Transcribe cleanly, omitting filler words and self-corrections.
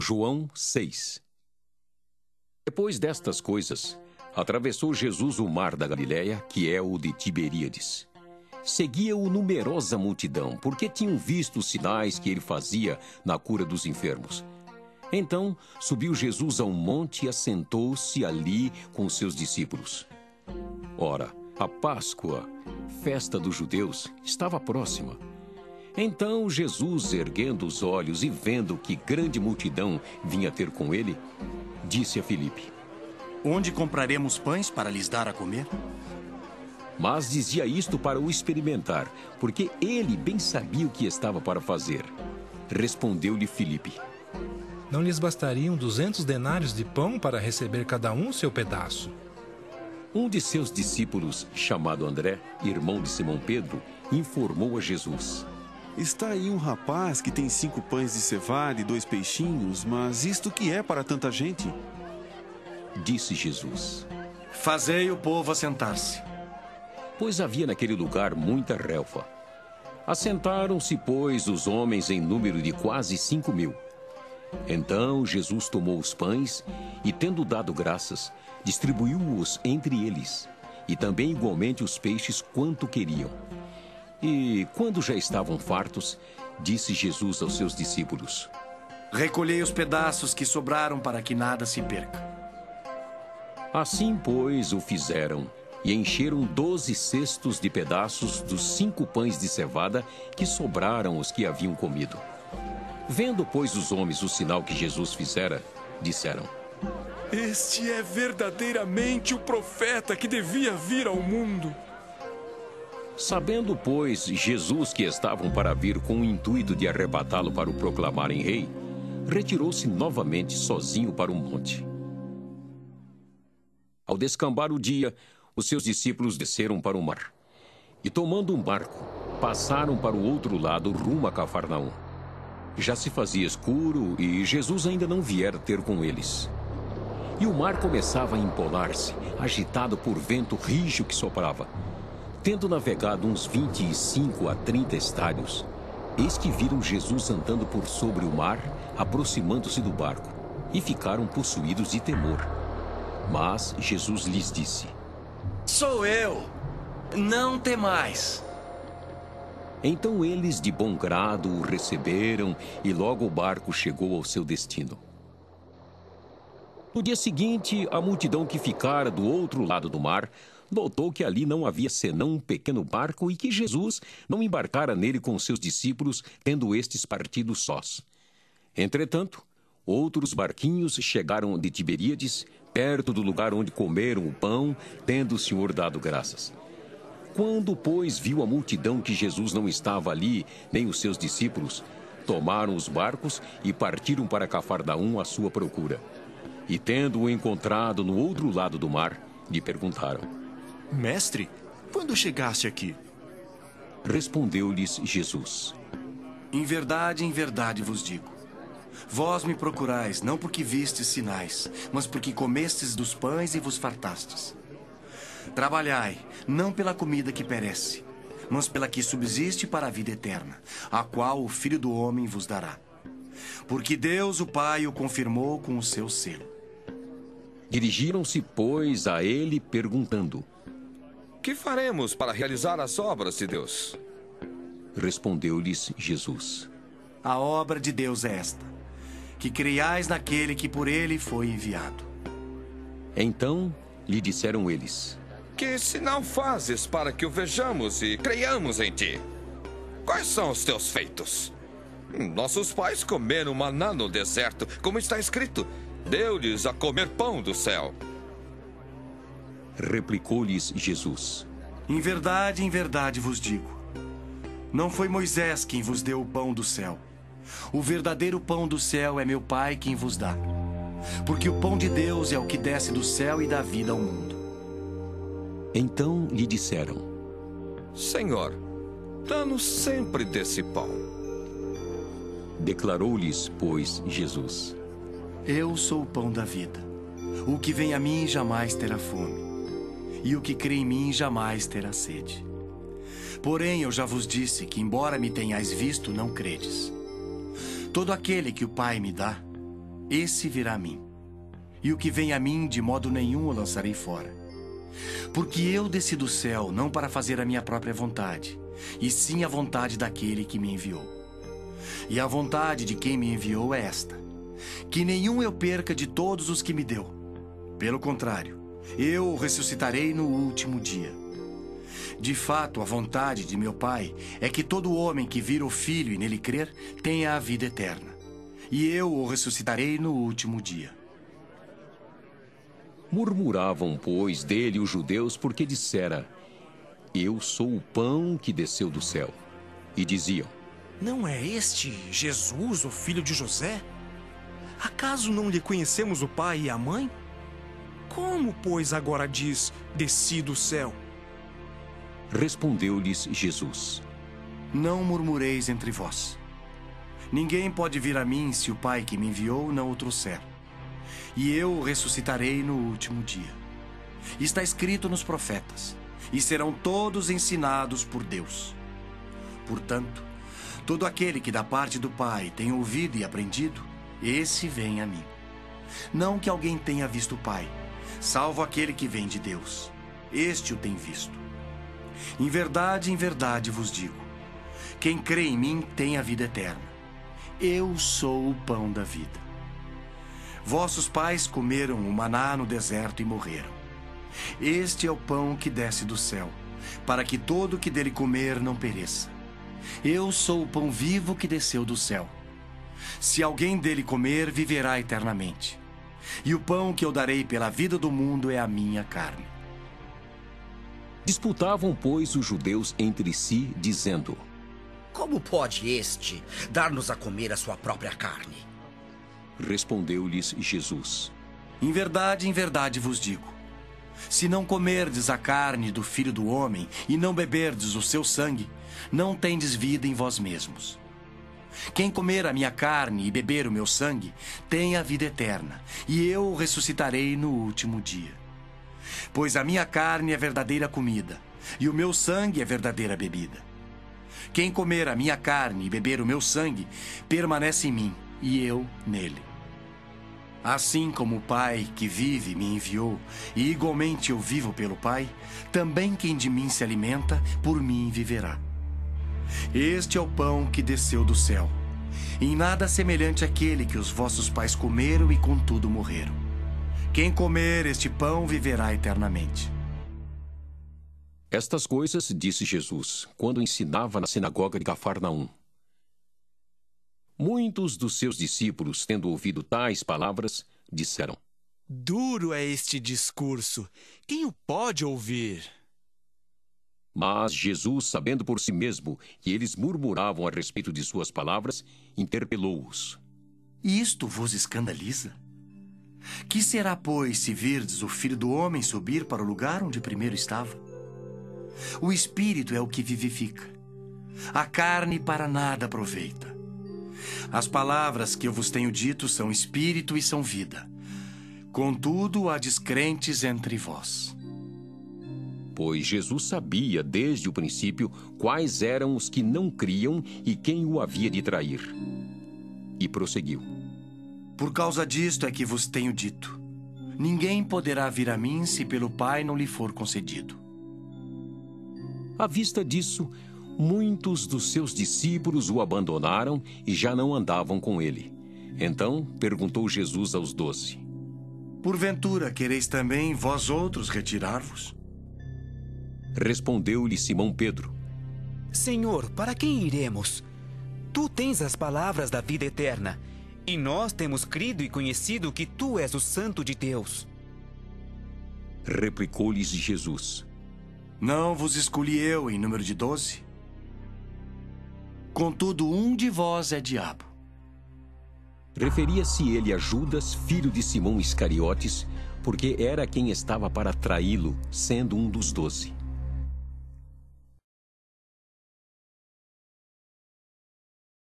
João 6. Depois destas coisas, atravessou Jesus o mar da Galileia, que é o de Tiberíades. Seguia-o numerosa multidão, porque tinham visto os sinais que ele fazia na cura dos enfermos. Então subiu Jesus a um monte e assentou-se ali com os seus discípulos. Ora, a Páscoa, festa dos judeus, estava próxima. Então Jesus, erguendo os olhos e vendo que grande multidão vinha ter com ele, disse a Filipe: Onde compraremos pães para lhes dar a comer? Mas dizia isto para o experimentar, porque ele bem sabia o que estava para fazer. Respondeu-lhe Filipe: Não lhes bastariam 200 denários de pão para receber cada um seu pedaço? Um de seus discípulos, chamado André, irmão de Simão Pedro, informou a Jesus: Está aí um rapaz que tem 5 pães de cevada e 2 peixinhos, mas isto que é para tanta gente? Disse Jesus: Fazei o povo assentar-se. Pois havia naquele lugar muita relva. Assentaram-se, pois, os homens em número de quase 5.000. Então Jesus tomou os pães e, tendo dado graças, distribuiu-os entre eles, e também igualmente os peixes quanto queriam. E, quando já estavam fartos, disse Jesus aos seus discípulos: Recolhei os pedaços que sobraram para que nada se perca. Assim, pois, o fizeram, e encheram 12 cestos de pedaços dos 5 pães de cevada que sobraram os que haviam comido. Vendo, pois, os homens o sinal que Jesus fizera, disseram: Este é verdadeiramente o profeta que devia vir ao mundo. Sabendo, pois, Jesus que estavam para vir com o intuito de arrebatá-lo para o proclamarem rei, retirou-se novamente sozinho para o monte. Ao descambar o dia, os seus discípulos desceram para o mar. E, tomando um barco, passaram para o outro lado, rumo a Cafarnaum. Já se fazia escuro e Jesus ainda não viera ter com eles. E o mar começava a empolar-se, agitado por vento rijo que soprava. Tendo navegado uns 25 a 30 estádios, eis que viram Jesus andando por sobre o mar, aproximando-se do barco, e ficaram possuídos de temor. Mas Jesus lhes disse: Sou eu, não temais. Então eles de bom grado o receberam, e logo o barco chegou ao seu destino. No dia seguinte, a multidão que ficara do outro lado do mar notou que ali não havia senão um pequeno barco e que Jesus não embarcara nele com seus discípulos, tendo estes partido sós. Entretanto, outros barquinhos chegaram de Tiberíades, perto do lugar onde comeram o pão, tendo o Senhor dado graças. Quando, pois, viu a multidão que Jesus não estava ali, nem os seus discípulos, tomaram os barcos e partiram para Cafarnaum à sua procura. E, tendo-o encontrado no outro lado do mar, lhe perguntaram: Mestre, quando chegaste aqui? Respondeu-lhes Jesus: Em verdade vos digo. Vós me procurais, não porque vistes sinais, mas porque comestes dos pães e vos fartastes. Trabalhai, não pela comida que perece, mas pela que subsiste para a vida eterna, a qual o Filho do Homem vos dará. Porque Deus, o Pai, o confirmou com o seu selo. Dirigiram-se, pois, a ele, perguntando: Que faremos para realizar as obras de Deus? Respondeu-lhes Jesus: A obra de Deus é esta, que creiais naquele que por ele foi enviado. Então lhe disseram eles: Que sinal fazes para que o vejamos e creiamos em ti? Quais são os teus feitos? Nossos pais comeram maná no deserto, como está escrito: deu-lhes a comer pão do céu. Replicou-lhes Jesus: Em verdade vos digo, não foi Moisés quem vos deu o pão do céu. O verdadeiro pão do céu é meu Pai quem vos dá. Porque o pão de Deus é o que desce do céu e dá vida ao mundo. Então lhe disseram: Senhor, dá-nos sempre desse pão. Declarou-lhes, pois, Jesus: Eu sou o pão da vida. O que vem a mim jamais terá fome, e o que crê em mim jamais terá sede. Porém, eu já vos disse que, embora me tenhais visto, não credes. Todo aquele que o Pai me dá, esse virá a mim. E o que vem a mim, de modo nenhum o lançarei fora. Porque eu desci do céu não para fazer a minha própria vontade, e sim a vontade daquele que me enviou. E a vontade de quem me enviou é esta: que nenhum eu perca de todos os que me deu. Pelo contrário, eu o ressuscitarei no último dia. De fato, a vontade de meu Pai é que todo homem que vir o Filho e nele crer tenha a vida eterna. E eu o ressuscitarei no último dia. Murmuravam, pois, dele os judeus, porque dissera: Eu sou o pão que desceu do céu. E diziam: Não é este Jesus, o filho de José? Acaso não lhe conhecemos o pai e a mãe? Como, pois, agora diz, desci do céu? Respondeu-lhes Jesus: Não murmureis entre vós. Ninguém pode vir a mim se o Pai que me enviou não o trouxer. E eu o ressuscitarei no último dia. Está escrito nos profetas: e serão todos ensinados por Deus. Portanto, todo aquele que da parte do Pai tem ouvido e aprendido, esse vem a mim. Não que alguém tenha visto o Pai, salvo aquele que vem de Deus. Este o tem visto. Em verdade vos digo: quem crê em mim tem a vida eterna. Eu sou o pão da vida. Vossos pais comeram o maná no deserto e morreram. Este é o pão que desce do céu, para que todo o que dele comer não pereça. Eu sou o pão vivo que desceu do céu. Se alguém dele comer, viverá eternamente. E o pão que eu darei pela vida do mundo é a minha carne. Disputavam, pois, os judeus entre si, dizendo: Como pode este dar-nos a comer a sua própria carne? Respondeu-lhes Jesus: Em verdade vos digo: se não comerdes a carne do Filho do Homem e não beberdes o seu sangue, não tendes vida em vós mesmos. Quem comer a minha carne e beber o meu sangue, tem a vida eterna, e eu o ressuscitarei no último dia. Pois a minha carne é verdadeira comida, e o meu sangue é verdadeira bebida. Quem comer a minha carne e beber o meu sangue, permanece em mim, e eu nele. Assim como o Pai que vive me enviou, e igualmente eu vivo pelo Pai, também quem de mim se alimenta, por mim viverá. Este é o pão que desceu do céu, em nada semelhante àquele que os vossos pais comeram e contudo morreram. Quem comer este pão viverá eternamente. Estas coisas disse Jesus, quando ensinava na sinagoga de Cafarnaum. Muitos dos seus discípulos, tendo ouvido tais palavras, disseram: Duro é este discurso. Quem o pode ouvir? Mas Jesus, sabendo por si mesmo que eles murmuravam a respeito de suas palavras, interpelou-os: Isto vos escandaliza? Que será, pois, se virdes o Filho do Homem subir para o lugar onde primeiro estava? O Espírito é o que vivifica. A carne para nada aproveita. As palavras que eu vos tenho dito são espírito e são vida. Contudo, há descrentes entre vós. Pois Jesus sabia desde o princípio quais eram os que não criam e quem o havia de trair. E prosseguiu: Por causa disto é que vos tenho dito: ninguém poderá vir a mim se pelo Pai não lhe for concedido. À vista disso, muitos dos seus discípulos o abandonaram e já não andavam com ele. Então perguntou Jesus aos 12: Porventura quereis também vós outros retirar-vos? Respondeu-lhe Simão Pedro: Senhor, para quem iremos? Tu tens as palavras da vida eterna, e nós temos crido e conhecido que tu és o Santo de Deus. Replicou-lhes Jesus: Não vos escolhi eu em número de 12? Contudo, um de vós é diabo. Referia-se ele a Judas, filho de Simão Iscariotes, porque era quem estava para traí-lo, sendo um dos 12.